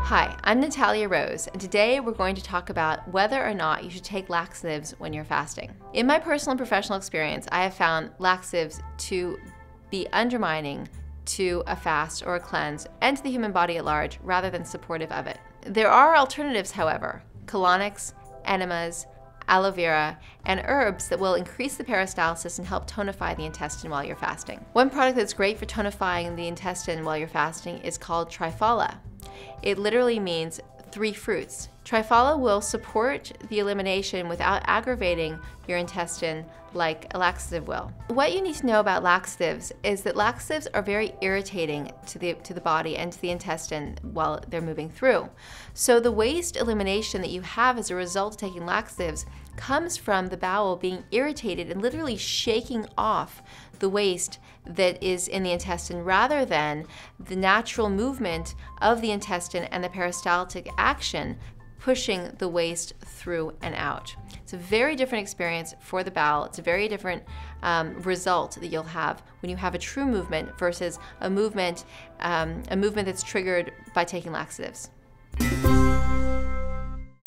Hi, I'm Natalia Rose, and today we're going to talk about whether or not you should take laxatives when you're fasting. In my personal and professional experience, I have found laxatives to be undermining to a fast or a cleanse and to the human body at large rather than supportive of it. There are alternatives, however, colonics, enemas, aloe vera, and herbs that will increase the peristalsis and help tonify the intestine while you're fasting. One product that's great for tonifying the intestine while you're fasting is called Triphala. It literally means 3 fruits. Triphala will support the elimination without aggravating your intestine like a laxative will. What you need to know about laxatives is that laxatives are very irritating to the body and to the intestine while they're moving through. So the waste elimination that you have as a result of taking laxatives comes from the bowel being irritated and literally shaking off the waste that is in the intestine rather than the natural movement of the intestine and the peristaltic action pushing the waste through and out. It's a very different experience for the bowel. It's a very different result that you'll have when you have a true movement versus a movement that's triggered by taking laxatives.